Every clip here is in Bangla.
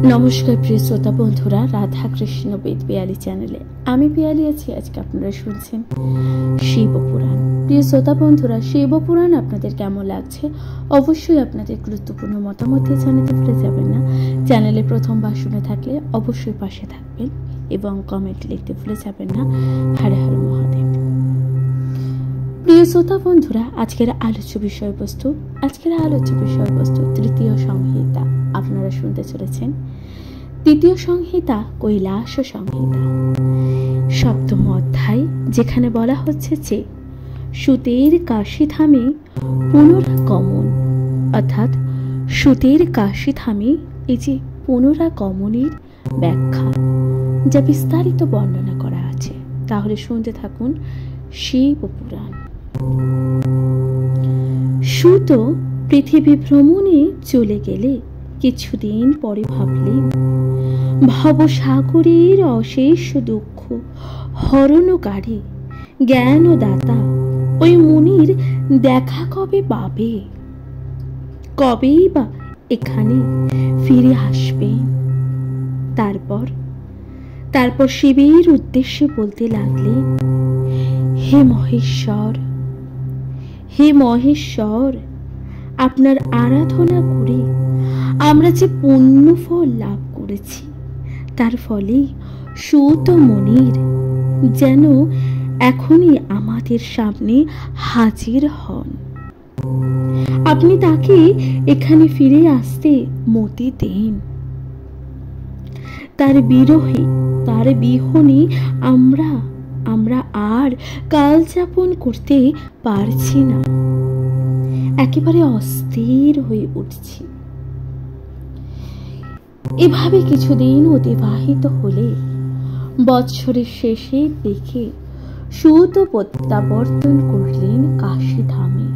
নমস্কার প্রিয় শ্রোতা বন্ধুরা, রাধা কৃষ্ণ বেদ পিয়ালি চ্যানেলে আমি পিয়ালি আছি। আজকে আপনারা শুনছেন শিবপুরাণ। প্রিয় শ্রোতা বন্ধুরা, শিবপুরাণ আপনাদের কেমন লাগছে অবশ্যই আপনাদের গুরুত্বপূর্ণ মতামত জানাতে ভুলে যাবেন না। চ্যানেলে প্রথমবার শুনে থাকলে অবশ্যই পাশে থাকবেন এবং কমেন্ট লিখতে ভুলে যাবেন না। হর হর মহাদেব। প্রিয় শ্রোতা বন্ধুরা, আজকের আলোচ্য বিষয়বস্তু তৃতীয় সংহিতা। আপনারা শুনতে চলেছেন তৃতীয় সংহিতা, কৈলাস সংহিতা, সপ্তম অধ্যায়, যেখানে বলা হচ্ছে যে সুতের কাশীধামে পুনরাগমন, অর্থাৎ সুতের কাশীধামে এই যে পুনরাগমনের ব্যাখ্যা, যা বিস্তারিত বর্ণনা করা আছে। তাহলে শুনতে থাকুন শিবপুরাণ। সুত পৃথিবী ভ্রমণে চলে গেলে কিছুদিন পরে ভাবলেন, ভবসাগরের অশেষ দুঃখ হরণকারী জ্ঞানদাতা ওই মুনির দেখা কবে পাবে, কবেই বা এখানে ফিরে আসবেন। তারপর শিবের উদ্দেশ্যে বলতে লাগলেন, হে মহেশ্বর, আপনার আরাধনা করে আমরা যে পুণ্য ফল লাভ করেছি, তার ফলে সুত মুনির যেন এখনই আমাদের সামনে হাজির হন। আপনি তাকে এখানে ফিরে আসতে মতি দেন। তার বিহনে আমরা আর কাল যাপন করতে পারছি না, একেবারে অস্থির হয়ে উঠছি। এভাবে কিছুদিন অতিবাহিত হলে বৎসরের শেষের দিকে সুত প্রত্যাবর্তন করলেন কাশীধামে।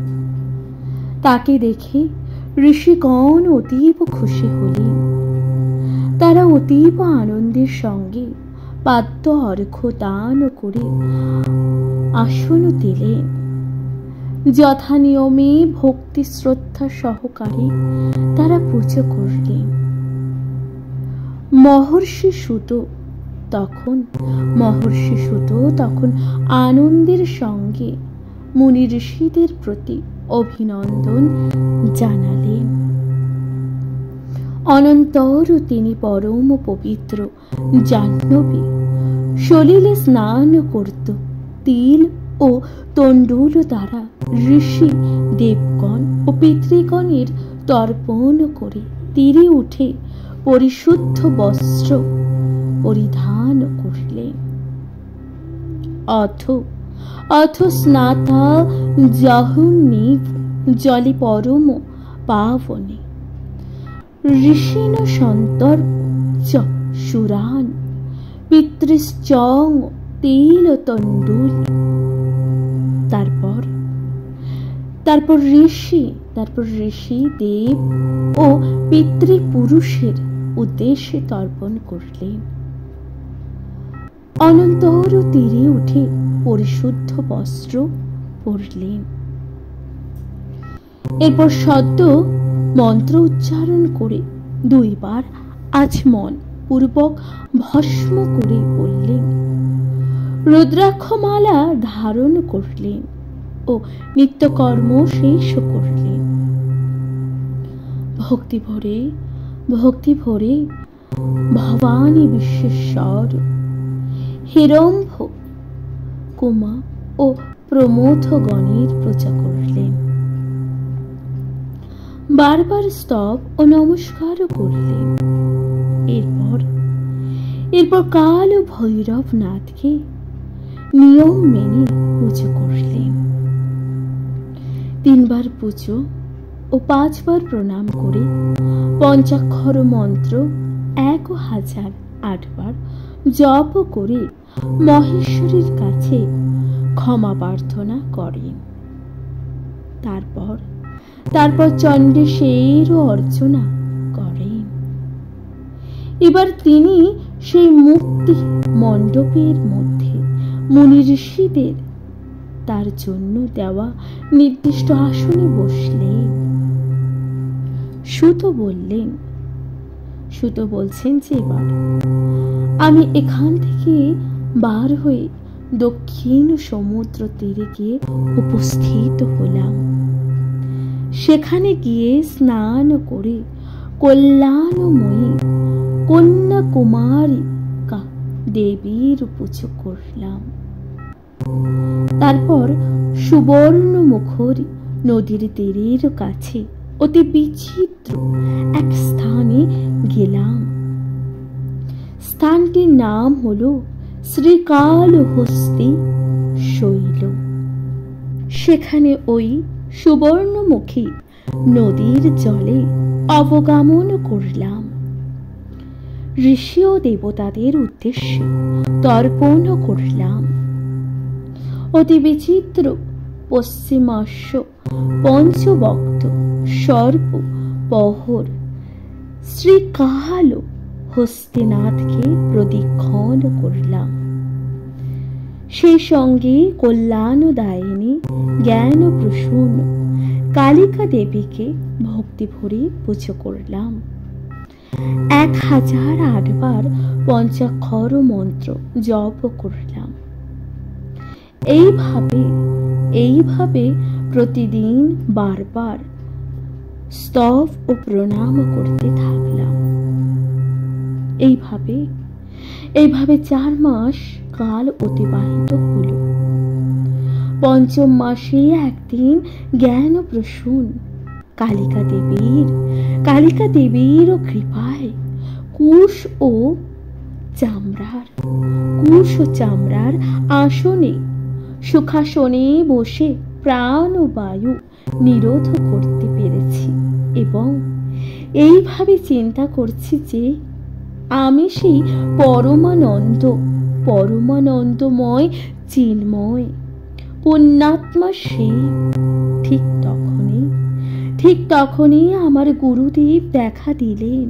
তাকে দেখে ঋষিগণ অতীব খুশি হলেন। তারা অতীব আনন্দের সঙ্গে পাদ্য অর্ঘ্য দান করে আসন দিলেন। যথা নিয়মে ভক্তি শ্রদ্ধা সহকারে তারা পুজো করলেন। মহর্ষি সুত তখন আনন্দের সঙ্গে মুনি ঋষিদের প্রতি অভিনন্দন জানালেন। অনন্তর তিনি পরম পবিত্র জাহ্নবী সলিলে স্নান করত। তিল ও তণ্ডুল দ্বারা ঋষি দেবগণ ও পিতৃগণের তর্পণ করে তীরে উঠে পরিশুদ্ধ বস্ত্র পরিধান করলেন। অথ স্নাতা জহন্নীব জলে পরম পাবনে ঋষিণ সন্তর্প সুরান পিতৃশ্চং তিল তণ্ডুল। তারপর ঋষি দেব ও পিতৃপুরুষের উদ্দেশ্যে তর্পণ করলেন। অনন্তর তীরে উঠে পরিশুদ্ধ বস্ত্র পরলেন। এরপর সদ্য মন্ত্র উচ্চারণ করে 2 বার আচমন পূর্বক ভস্ম করে বললেন। রুদ্রাক্ষমালা ধারণ করলেন ও নিত্যকর্ম শেষ করলেন। ভক্তি ভরে ভবানী বিশ্বেশ্বর, হিরম্ভ, কুমা ও প্রমথগণের পূজা করলেন। বারবার স্তব ও নমস্কারও করলেন। এরপর কাল ও ভৈরবনাথকে নিয়ম মেনে পুজো করলেন। 3 বার পুজো ও 5 বার প্রণাম করে পঞ্চাক্ষর মন্ত্র 1008 বার জপ করে মহেশ্বরের কাছে ক্ষমা প্রার্থনা করেন। তারপর চণ্ডীশেরও অর্চনা করেন। এবার তিনি সেই মুক্তি মণ্ডপের মধ্যে মুনি ঋষিদের তার জন্য দেওয়া নির্দিষ্ট আসনে বসলেন। সুত বললেন, সুত বলছেন যে এবার আমি এখান থেকে বার হয়ে দক্ষিণ সমুদ্র তীরে গিয়ে উপস্থিত হলাম। সেখানে গিয়ে স্নান করে কল্যাণময়ী কন্যাকুমারিকা দেবীর পুজো করলাম। তারপর সুবর্ণমুখরী নদীর তীরের কাছে অতি বিচিত্র এক স্থানে গেলাম। স্থানটির নাম হলো শ্রীকালহস্তি শৈল। সেখানে ওই সুবর্ণমুখী নদীর জলে অবগামন করলাম। ঋষি ও দেবতাদের উদ্দেশ্যে তর্পণ করলাম। অতি বিচিত্র পশ্চিমাস্য পঞ্চবক্ত সর্প পহর শ্রীকাল হস্তিনাথকে প্রদক্ষিণ করলাম। সেই সঙ্গে কল্যাণদায়িনী জ্ঞান প্রসূন কালিকা দেবীকে ভক্তি ভরে পুজো করলাম। 1008 বার পঞ্চাক্ষর মন্ত্র জপ করলাম। এইভাবে প্রতিদিন বারবার স্তব ও প্রণাম করতে থাকলাম। এইভাবে 4 মাস কাল অতিবাহিত হল। পঞ্চম মাসে একদিন জ্ঞান প্রসূন কালিকা দেবীর কৃপায় কুশ ও চামড়ার আসনে সুখাসনে বসে প্রাণ ও বায়ু নিরোধ করতে পেরেছি এবং এইভাবে চিন্তা করছি যে আমি সেই পরমানন্দময় চিন্ময় পুণ্যাত্মা সেই। ঠিক তখনই আমার গুরুদেব দেখা দিলেন।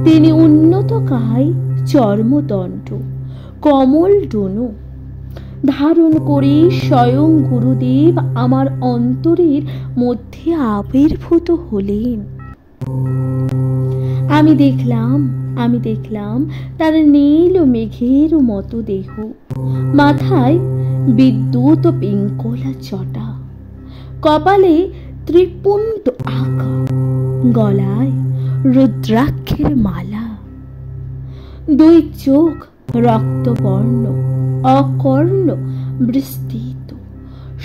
তিনি উন্নত কায় চর্মদণ্ড কমল ডনু ধারণ করে স্বয়ং গুরুদেব আমার অন্তরের মধ্যে আবির্ভূত হলেন। আমি দেখলাম তার নীল মেঘের মতো দেহ, মাথায় বিদ্যুৎ পিঙ্গলা জটা, কপালে ত্রিপুণ্ড আঁকা, গলায় রুদ্রাক্ষের মালা, 2 চোখ রক্তবর্ণ অকর্ণ বিস্তৃত,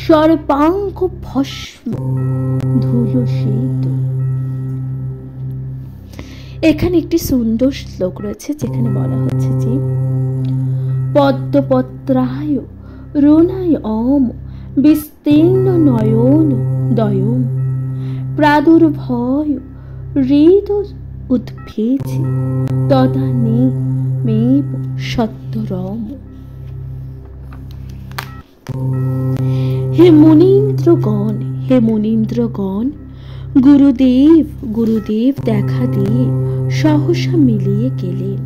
সর্বাঙ্গ ভস্ম ধুলোসিত। এখানে একটি সুন্দর শ্লোক রয়েছে যেখানে বলা হচ্ছে যে পদ্মপত্রায় রুণায় বিস্তীর্ণ নয়ন দয়ম প্রাদুর্ভয় হৃদ উদ্ভেজে তদানীমেব সত্যরম। হে মুনীন্দ্রগণ, গুরুদেব দেখা দিয়ে সহসা মিলিয়ে গেলেন।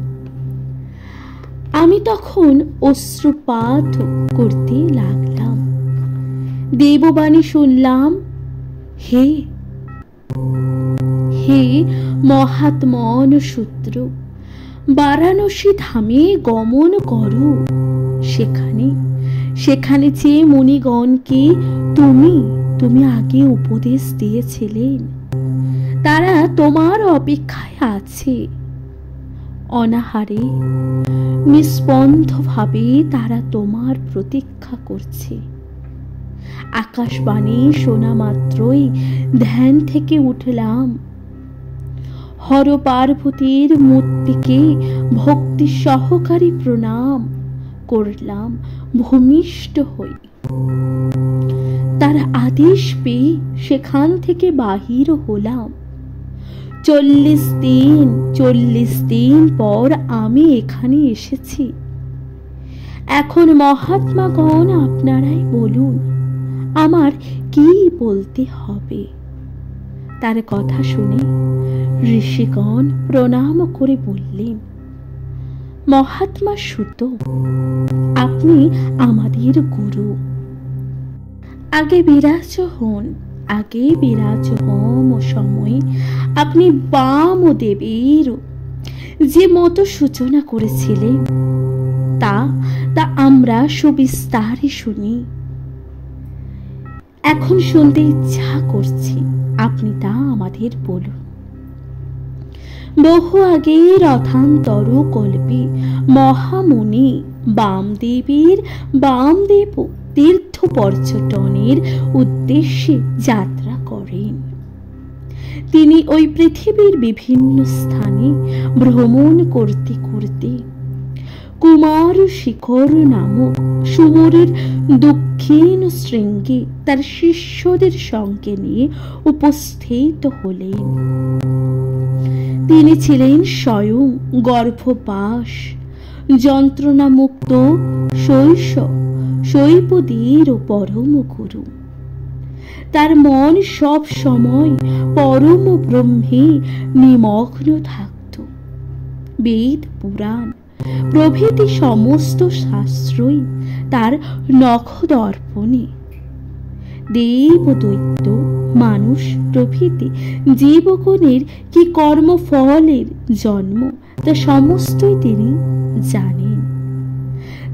আমি তখন অশ্রুপাত করতে লাগলাম। দেববাণী শুনলাম, হে মহাত্মন সূত্র, বারাণসী ধামে গমন করো। সেখানে যে মুনিগণকে তুমি আগে উপদেশ দিয়েছিলেন তারা তোমার অপেক্ষায় আছে। অনাহারে নিস্পন্দ ভাবে তারা তোমার প্রতীক্ষা করছে। আকাশবাণী শোনা মাত্রই ধ্যান থেকে উঠলাম। হর পার্বতীর মূর্তিকে ভক্তি সহকারী প্রণাম করলাম ভূমিষ্ঠ হই। তার আদেশ পেয়ে সেখান থেকে বাহির হলাম। 40 দিন পর আমি এখানে এসেছি। এখন মহাত্মাগণ আপনারাই বলুন আমার কি বলতে হবে। তার কথা শুনে ঋষিগণ প্রণাম করে বললেন, মহাত্মা সুত, আপনি আমাদের গুরু। আগে বিরাজ হন, আগে বিরাজ হোম ও সময় আপনি বাম ও দেবীর যে মতো সূচনা করেছিলেন তা আমরা সুবিস্তারে শুনি। এখন শুনতে ইচ্ছা করছে, আপনি তা আমাদের বলুন। বহু আগে রথান্তর কল্পে মহামুনি বামদেব তীর্থ পর্যটনের উদ্দেশ্যে যাত্রা করেন। তিনি ওই পৃথিবীর বিভিন্ন স্থানে ভ্রমণ করতে করতে কুমার শিখর নামক সুমরের দক্ষিণ শৃঙ্গে তার শিষ্যদের সঙ্গে নিয়ে উপস্থিত হলেন। তিনি ছিলেন স্বয়ং গর্ভবাস যন্ত্রণামুক্ত শৈবদের পরম গুরু। তার মন সব সময় পরম ব্রহ্মে নিমগ্ন থাকত। বেদ পুরাণ প্রভৃতি সমস্ত শাস্ত্রই তার নখদর্পণে। দেব দৈত্য মানুষ প্রভৃতি জীবগণের কি কর্মফলের জন্ম তা সমস্তই তিনি জানেন।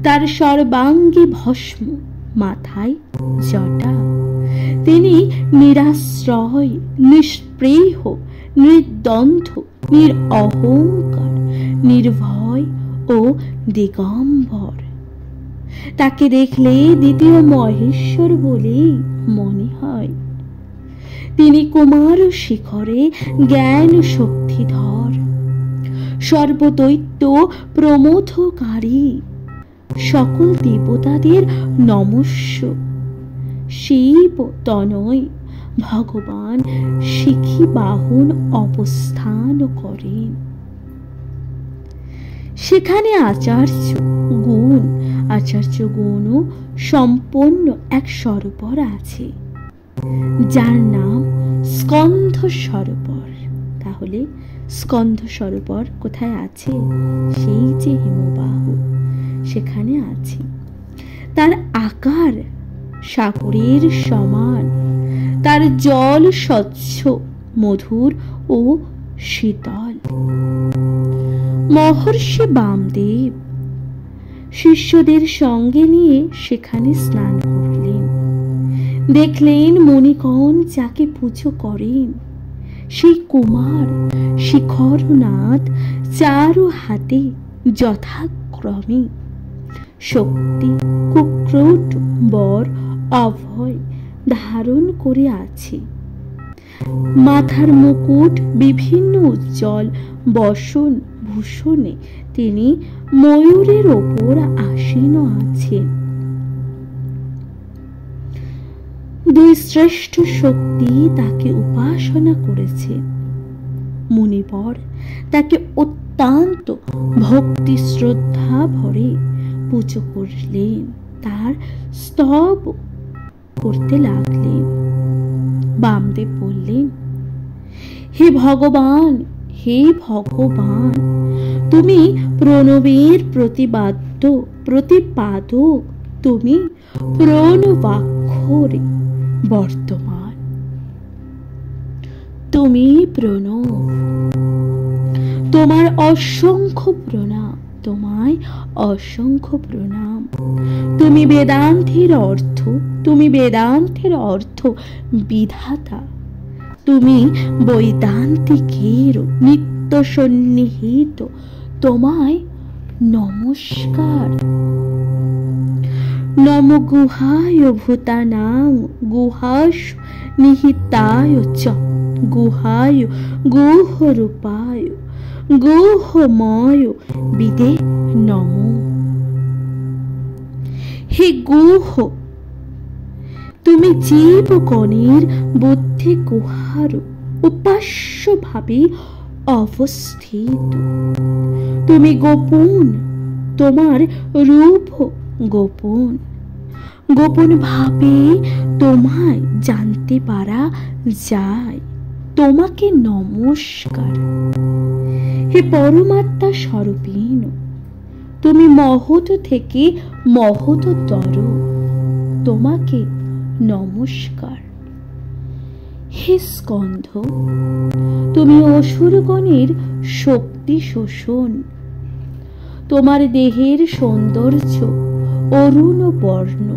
তার সর্বাঙ্গে ভস্ম, মাথায় জটা। তিনি নিরাশ্রয়, নিষ্প্রেহ, নির্দ্বন্দ্ব, নিরহংকার, নির্ভয় ও দিগম্বর। তাকে দেখলে দ্বিতীয় মহেশ্বর বলেই মনে হয়। তিনি কুমার শিখরে জ্ঞান শক্তিধর, সর্বদৈত্য প্রমোদকারী, সকল দেবতাদের নমস্য। শিব তনয় ভগবান শিখি বাহন অবস্থান করেন। সেখানে আচার্য গুণ সম্পন্ন এক সরোবর আছে, যার নাম স্কন্ধ সরোবর। তাহলে স্কন্ধ সরোবর কোথায় আছে? সেই যে হিমবাহ, সেখানে আছে। তার আকার সাগরের সমান, তার জল স্বচ্ছ, মধুর ও শীতল। মহর্ষি বামদেব শিষ্যদের সঙ্গে নিয়ে সেখানে স্নান করলেন। দেখলেন মুনিগণ যাকে পুজো করেন সেই কুমার শিখরনাথ চারু হাতে যথাক্রমে শক্তি, কুক্রোট, বর, অভয় ধারণ করে আছে। মাথার মুকুট বিভিন্ন উজ্জ্বল বসন ভূষণে তিনি ময়ূরের ওপর আসীন আছেন। দুই শ্রেষ্ঠ শক্তি তাকে উপাসনা করেছে। মুনিবর তাকে অত্যন্ত ভক্তি শ্রদ্ধা ভরে পুজো করলেন, তার স্তব করতে লাগলেন। বামদেব বললেন, হে ভগবান, হে ভগবান, তুমি প্রণবের প্রতিপাদক, তুমি প্রণবাক্ষরে বর্তমান, তুমি প্রণব। তোমার অসংখ্য প্রণাম, তোমায় অসংখ্য প্রণাম। তুমি বেদান্তের অর্থ বিধাতা, তুমি বৈদান্তিকের নিত্য সন্নিহিত, তোমায় নমস্কার। নম গুহায় ভূতানাং গুহাসু নিহিতায় চ গুহায় গুহরূপায় গুহময় বিদে নমো। হে গুহ, তুমি জীবগণের বুদ্ধি গুহার উপাস্য ভাবে অবস্থিত। তুমি গোপন, তোমার রূপ গোপন, গোপন ভাবে তোমায় জানতে পারা যায়। তোমাকে নমস্কার। হে পরমাত্মা স্বরূপিণ, তুমি মহৎ থেকে মহৎতর, তোমাকে নমস্কার। হে স্কন্ধ, তুমি অসুরগণের শক্তি শোষণ। তোমার দেহের সৌন্দর্য অরুণ বর্ণ।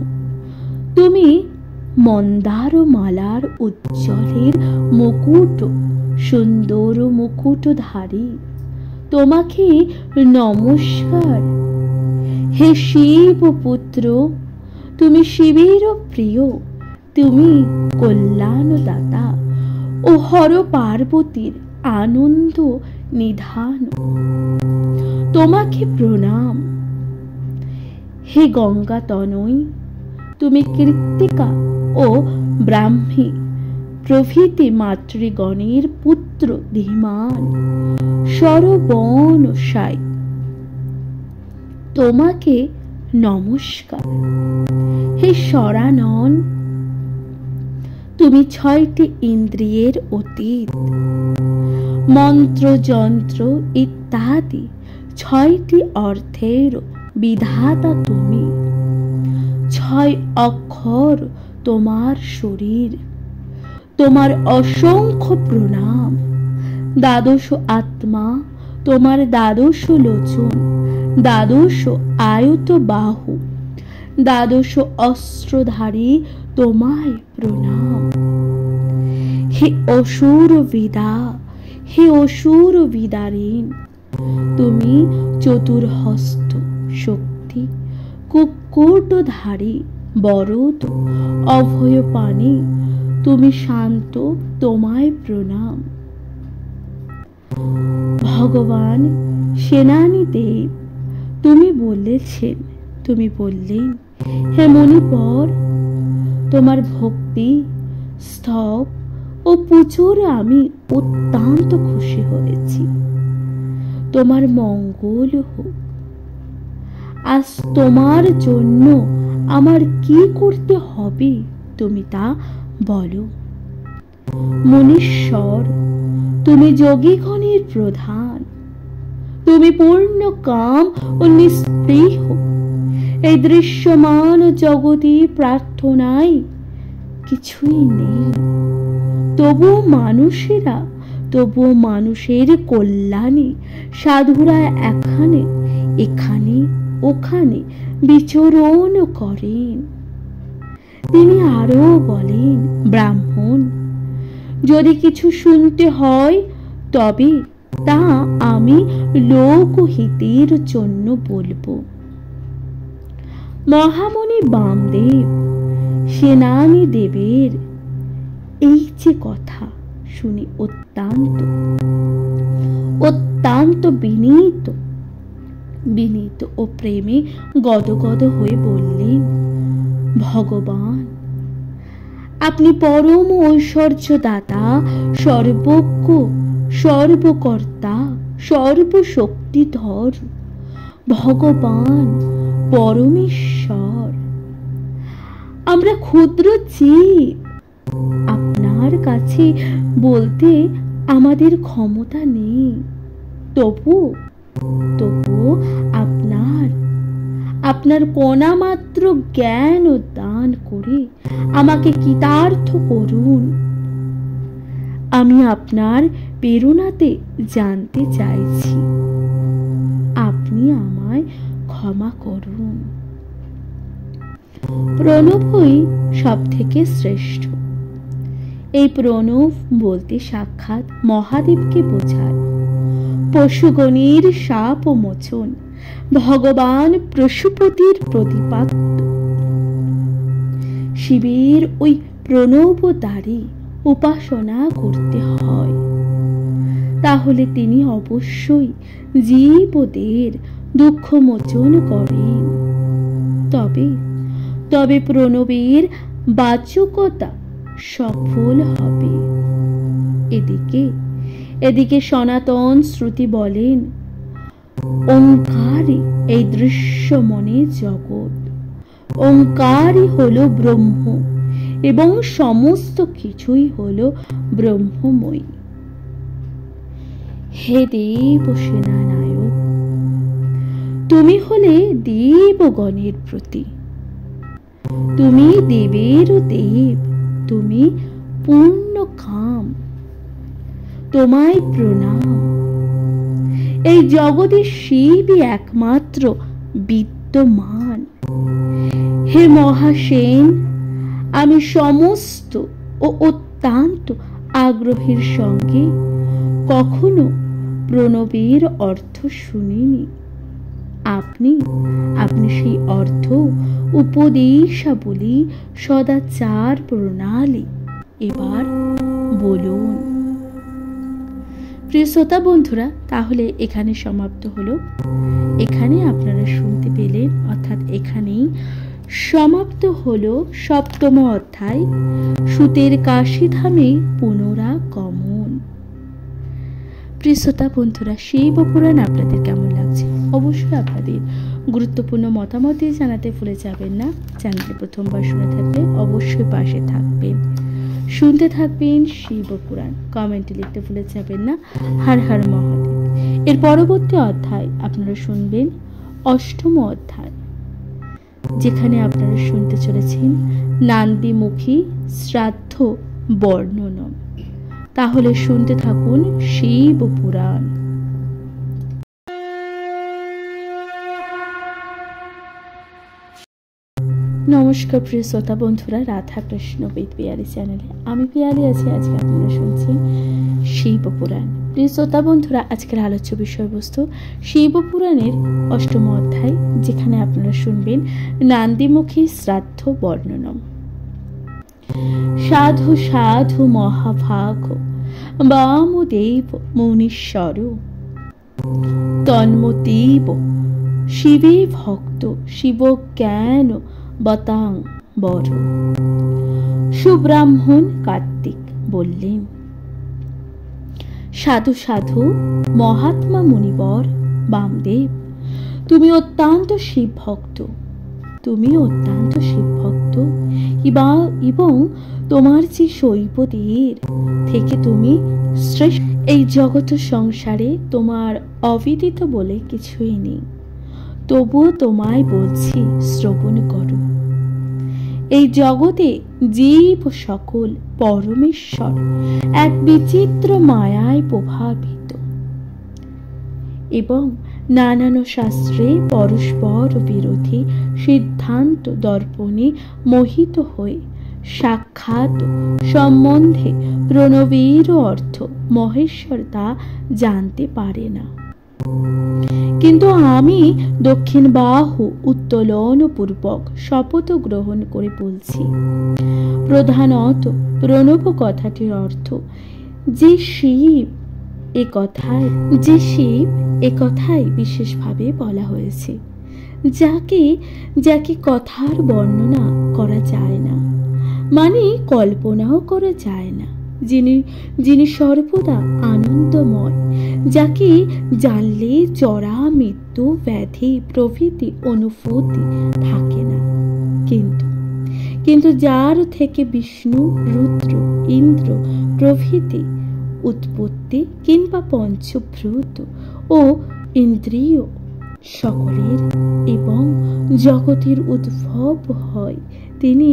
তুমি মন্দার মালার উজ্জ্বলের মুকুট, সুন্দর মুকুটধারী। তোমাকে নমস্কার। হে শিব পুত্র, তুমি শিবের প্রিয়, তুমি কল্যাণদাতা ও হর পার্বতীর আনন্দ নিধান। তোমাকে প্রণাম। হে গঙ্গা তনয়, তুমি কৃত্তিকা ও ব্রাহ্মী প্রভৃতি মাতৃগণের পুত্র ধীমান সরবণ সাই। তোমাকে নমস্কার। হে সরানন, তুমি 6টি ইন্দ্রিয়ের অতীত, মন্ত্র যন্ত্র ইত্যাদি 6টি অর্থের বিধাতা তুমি। 6 অক্ষর তোমার শরীর। তোমার অসংখ্য প্রণাম। 12 আত্মা তোমার, 12 লোচন, 12 আয়ত বাহু, 12 অস্ত্রধারী তোমায় প্রণাম। হে অসুর বিদা, হে অসুর বিদারিণ, তুমি চতুর্হস্ত শক্তি, কুক্কুটধারী বরদ, অভয়পাণি, তুমি শান্ত, তোমায় প্রণাম। ভগবান সেনানী দেব তুমি বলেছেন, তুমি বললেন, হে মণিপর, তোমার ভক্তি, স্তব ও পুজোর আমি অত্যন্ত খুশি হয়েছি। তোমার মঙ্গল হোক। আজ তোমার জন্য আমার কি করতে হবে তুমি তা বলো। মুনীশ্বর, তুমি যোগীগণের প্রধান। তুমি পূর্ণ কাম ও নিস্পৃহ। এই দৃশ্যমান জগতে প্রার্থনায় কিছুই নেই। তবুও মানুষের কল্যাণে সাধুরা এখানে ওখানে বিচরণ করেন। তিনি আরো বলেন, ব্রাহ্মণ, যদি কিছু শুনতে হয় তবে তা আমি লোকহিতের জন্য বলবো। মহামুনি বামদেব সেনানী দেবের এই যে কথা শুনি অত্যন্ত বিনীত ও প্রেমে গদগদ হয়ে বললেন, ভগবান, আপনি পরম ঐশ্বর্যদাতা, সর্বজ্ঞ, সর্বকর্তা, সর্বশক্তিধর, ভগবান পরমেশ্বর। আমরা ক্ষুদ্র জীব, আপনার কাছে বলতে আমাদের ক্ষমতা নেই। তবু আপনার কণা মাত্র জ্ঞান ও দান করে আমাকে কৃতার্থ করুন। আমি আপনার প্রেরণাতে জানতে চাইছি, আপনি আমায় ক্ষমা করুন। প্রণবই সব থেকে শ্রেষ্ঠ। এই প্রণব বলতে সাক্ষাৎ মহাদেবকে বোঝায়। পশুগণের শাপ ও মোচন, ভগবান পশুপতির প্রতিপাদ্য। শিবের ওই প্রণব দ্বারে উপাসনা করতে হয়। তাহলে তিনি অবশ্যই জীবদের দুঃখ মোচন করেন। তবে প্রণবের বাচকতা সফল হবে। এদিকে সনাতন শ্রুতি বলেন, ওঙ্কারই এই দৃশ্যমনে জগৎ। ওঙ্কারই হলো ব্রহ্ম এবং সমস্ত কিছুই হলো ব্রহ্মময়ী। হে দেব সেনানায়ক, তুমি হলে দেবগণের প্রতি, তুমি দেবেরও দেব, তুমি পূর্ণ কাম, তোমায় প্রণাম। এই জগতে শিবই একমাত্র বিদ্যমান। হে মহাসেন, আমি সমস্ত ও অত্যন্ত আগ্রহের সঙ্গে কখনো প্রণবের অর্থ শুনিনি। আপনি সেই অর্থ, উপদেশাবলী, সদাচার প্রণালী এবার বলুন। প্রিয় শ্রোতা বন্ধুরা, তাহলে এখানে সমাপ্ত হলো। এখানে আপনারা শুনতে পেলেন, অর্থাৎ এখানেই সমাপ্ত হলো 7ম অধ্যায়, সুতের কাশীধামে পুনরাগমন। প্রিয় শ্রোতা বন্ধুরা, শিব পুরাণ আপনাদের কেমন লাগছে অবশ্যই আপনাদের গুরুত্বপূর্ণ মতামত দিয়ে জানাতে ভুলে যাবেন না। চ্যানেলে প্রথমবার শুনে থাকলে অবশ্যই পাশে থাকবেন, শুনতে থাকবেন শিব পুরাণ। কমেন্টে লিখতে ভুলে যাবেন না। হর হর মহাদেব। এর পরবর্তী অধ্যায় আপনারা শুনবেন 8ম অধ্যায়, যেখানে আপনারা শুনতে চলেছেন নান্দিমুখী শ্রাদ্ধ বর্ণনম। তাহলে শুনতে থাকুন শিব পুরাণ। নমস্কার প্রিয় শ্রোতা বন্ধুরা, রাধা কৃষ্ণ বেদ পিয়ালি চ্যানেলে আমি পিয়ালি আছি। আজকে আপনারা শুনছেন শিব পুরাণ। প্রিয় শ্রোতা বন্ধুরা, আজকের আলোচ্য বিষয়বস্তু শিব পুরাণের 8ম অধ্যায়, যেখানে আপনারা শুনবেন নান্দিমুখী শ্রাদ্ধ বর্ণনম। সাধু সাধু মহাভাগ বামদেব মুনীশ্বর তন্মতীব শিবে ভক্ত শিব জ্ঞান বতাং বড়। সুব্রাহ্মণ কার্তিক বললেন, সাধু সাধু মহাত্মা মুনিবর বামদেব, তুমি অত্যন্ত শিব ভক্ত, এবং তোমার যে শৈবদের থেকে তুমি শ্রেষ্ঠ। এই জগৎ সংসারে তোমার অবিদিত বলে কিছুই নেই, তবুও তোমায় বলছি শ্রবণ করো। এই জগতে জীব সকল পরমেশ্বর এক বিচিত্র মায়ায় প্রভাবিত এবং নানান শাস্ত্রে পরস্পর বিরোধী সিদ্ধান্ত দর্পণে মোহিত হয়ে সাক্ষাৎ সম্বন্ধে প্রণবের অর্থ মহেশ্বর তা জানতে পারে না। কিন্তু আমি দক্ষিণ বাহু উত্তোলন পূর্বক শপথ গ্রহণ করে বলছি, প্রধানত প্রণব কথাটির অর্থ যে শিব এ কথাই বিশেষভাবে বলা হয়েছে, যাকে কথার বর্ণনা করা যায় না, মানে কল্পনাও করা যায় না, যিনি সর্বদা আনন্দময়, যাকে জানলে জরা মৃত্যু ব্যাধি প্রভৃতি অনুভূতি থাকে না, কিন্তু যার থেকে বিষ্ণু রুদ্র ইন্দ্র প্রভৃতি উৎপত্তি কিংবা পঞ্চভূত ও ইন্দ্রিয় সকলের এবং জগতের উদ্ভব হয়, তিনি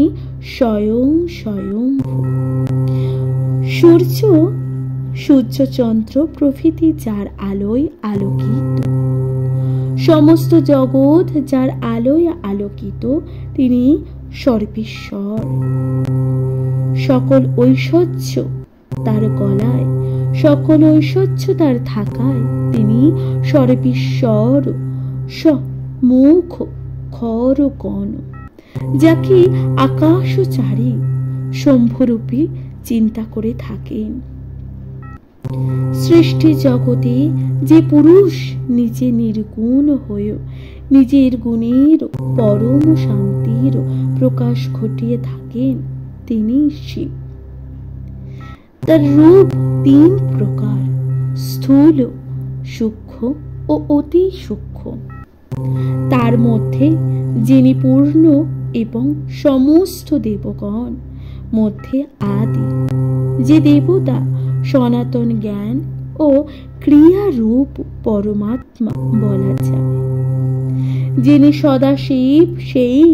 স্বয়ংভূ। সূর্যচন্দ্র প্রভৃতি যার আলোয় আলোকিত, সমস্ত জগৎ যার আলোয় আলোকিত, তিনি সর্বেশ্বর। সকল ঐশ্বর্য তার গলায়, সকল ঐশ্বর্য তার থাকায় তিনি সর্বেশ্বর। মুখ খর গণ, যাকে আকাশচারী শম্ভুরূপী চিন্তা করে থাকেন। সৃষ্টি জগতে যে পুরুষ নিজে নির্গুণ হয়ে নিজের গুণের পরম শান্তির প্রকাশ ঘটিয়ে থাকেন, তিনি শিব। তার রূপ 3 প্রকার, স্থূল, সূক্ষ্ম ও অতি সূক্ষ্ম। তার মধ্যে যিনি পূর্ণ এবং সমস্ত দেবগণ মধ্যে আদি, যে দেবতা সনাতন জ্ঞান ও ক্রিয়ারূপ পরমাত্মা বলা যায়। যিনি সদাশিব, সেই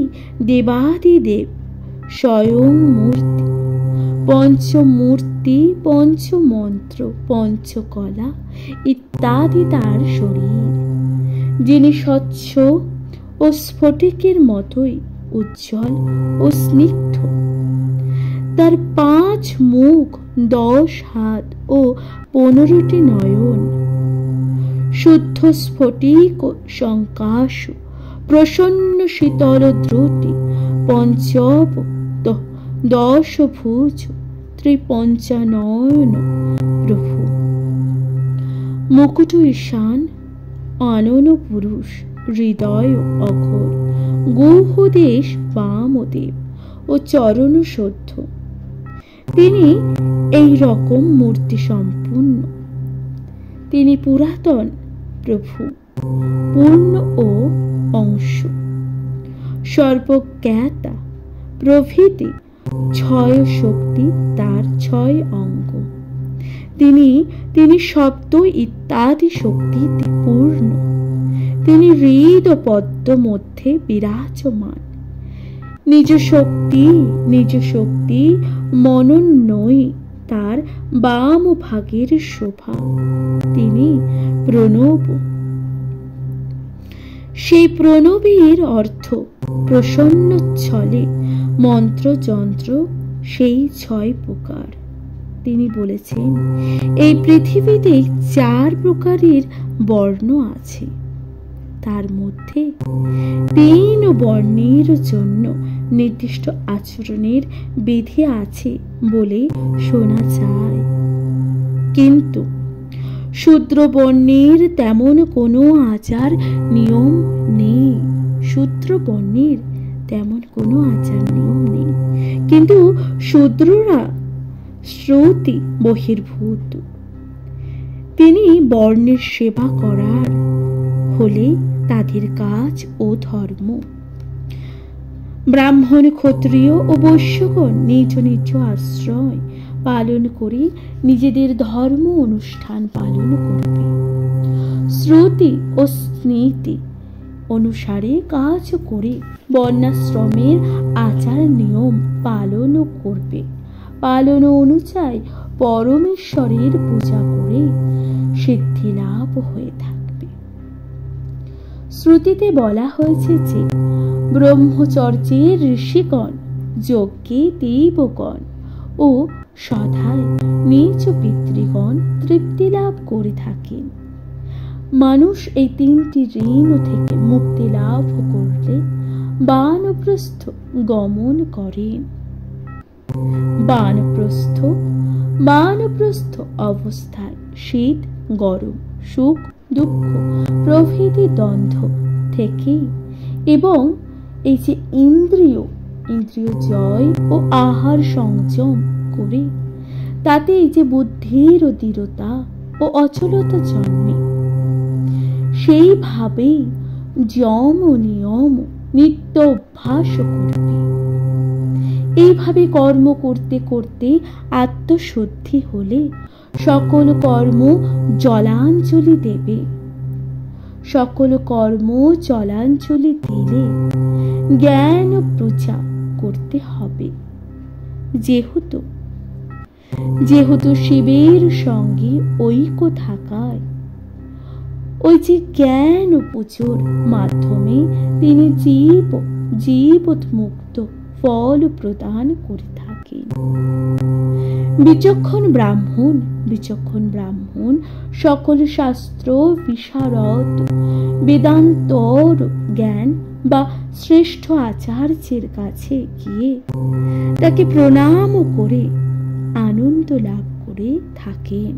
দেবাদিদেব স্বয়ং মূর্তি, পঞ্চমূর্তি, পঞ্চমন্ত্র, পঞ্চকলা ইত্যাদি তার শরীর। যিনি স্বচ্ছ ও স্ফটিকের মতোই উজ্জ্বল ও স্নিগ্ধ। তার 5 মুখ, 10 হাত ও 15টি নয়ন। শুদ্ধ স্ফটিক ও শঙ্কাশু, প্রসন্ন শীতল দ্রুতি, পঞ্চব 10 ভুজ, ত্রিপঞ্চানয়ন প্রভু। মুকুট ঈশান, আনন পুরুষ, হৃদয় অঘোর, গুহদেশ বামদেব ও চরণ সদ্ধ। তিনি এই রকম মূর্তি সম্পূর্ণ। তিনি পুরাতন প্রভু, পূর্ণ ও অংশ, সর্বজ্ঞাতা প্রভৃতি 6 শক্তি তার 6 অঙ্গ। তিনি শব্দ ইত্যাদি শক্তিতে পূর্ণ। তিনি হৃদ ও পদ্ম মধ্যে বিরাজমান। নিজ শক্তি মনোন্নয়ী তার বাম ভাগের শোভা। তিনি প্রণব। সেই প্রণবের অর্থ প্রসন্ন ছলে মন্ত্র যন্ত্র সেই 6 প্রকার। তিনি বলেছেন, এই পৃথিবীতে 4 প্রকারের বর্ণ আছে। তার মধ্যে 3 বর্ণের জন্য নির্দিষ্ট আচরণের বিধি আছে বলে শোনা যায়, কিন্তু শূদ্র বর্ণের তেমন কোনো আচার নিয়ম নেই। শূদ্র বর্ণের তেমন কোনো আচার নিয়ম নেই, কিন্তু শূদ্ররা শ্রুতি বহির্ভূত। তিনি বর্ণের সেবা করার হলে তাদের কাজ ও ধর্ম। ব্রাহ্মণ, ক্ষত্রিয় ও বৈশ্যগণ নিজ নিজ আশ্রয় পালন করে নিজেদের ধর্ম অনুষ্ঠান পালন করবে। শ্রুতি ও স্মৃতি অনুসারে কাজ করে বর্ণাশ্রমের আচার নিয়ম পালন করবে। পালন অনুযায়ী পরমেশ্বরের পূজা করে সিদ্ধি লাভ হয়ে থাকবে। শ্রুতিতে বলা হয়েছে যে ব্রহ্মচর্যের ঋষিগণ, যজ্ঞে দেবগণ ও সধায় নিজ পিতৃগণ তৃপ্তি লাভ করে থাকেন। মানুষ এই 3টি ঋণ থেকে মুক্তি লাভ করলে বানপ্রস্থ গমন করেন। বানপ্রস্থ অবস্থায় শীত, গরম, সুখ, দুঃখ প্রভৃতি দ্বন্দ্ব থেকে এবং এই যে ইন্দ্রিয় জয় ও আহার সংযম করে তাতে এই যে বুদ্ধির দৃঢ়তা ও অচলতা জন্মে, সেইভাবেই যম ও নিয়ম নিত্য অভ্যাস করবে। এইভাবে কর্ম করতে করতে আত্মশুদ্ধি হলে সকল কর্ম জলাঞ্জলি দেবে। সকল কর্ম জলাঞ্জলি দিলে জ্ঞান পূজা করতে হবে। যেহেতু শিবের সঙ্গে ঐক্য থাকায় ওই যে জ্ঞান পুজোর মাধ্যমে তিনি জীবত মুক্ত ফল প্রদান করে থাকেন। বিচক্ষণ ব্রাহ্মণ সকল শাস্ত্র বিশারদ, বেদান্তর জ্ঞান বা শ্রেষ্ঠ আচার্যের কাছে গিয়ে তাকে প্রণাম করে আনন্দ লাভ করে থাকেন।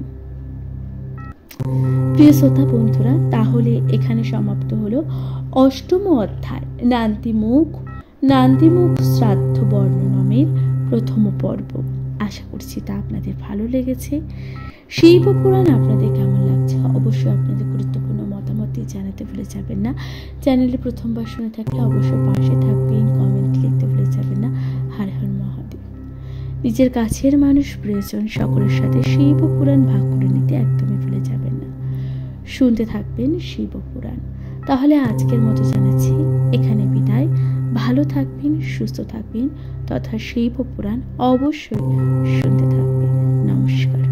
প্রিয় শ্রোতা বন্ধুরা, তাহলে এখানে সমাপ্ত হলো 8ম অধ্যায় নান্দিমুখ শ্রাদ্ধ বর্ণনামের প্রথম পর্ব। আশা করছি তা আপনাদের ভালো লেগেছে। শিব পুরাণ আপনাদের কেমন লাগছে অবশ্যই আপনাদের গুরুত্বপূর্ণ মতামত দিয়ে জানাতে ভুলে যাবেন না। চ্যানেলে প্রথমবার শুনে থাকলে অবশ্যই পাশে থাকবেন, কমেন্ট লিখতে ভুলে যাবেন না। হর হর মহাদেব। নিজের কাছের মানুষ প্রিয়জন সকলের সাথে শিব পুরাণ ভাগ করে নিতে একদমই ভুলে যাবেন না। শুনতে থাকবেন শিব পুরাণ। তাহলে আজকের মতো জানাচ্ছি এখানে বিদায়। ভালো ভালো থাকবেন, সুস্থ থাকবেন তথা শিব পুরাণ অবশ্যই শুনতে থাকবেন। নমস্কার।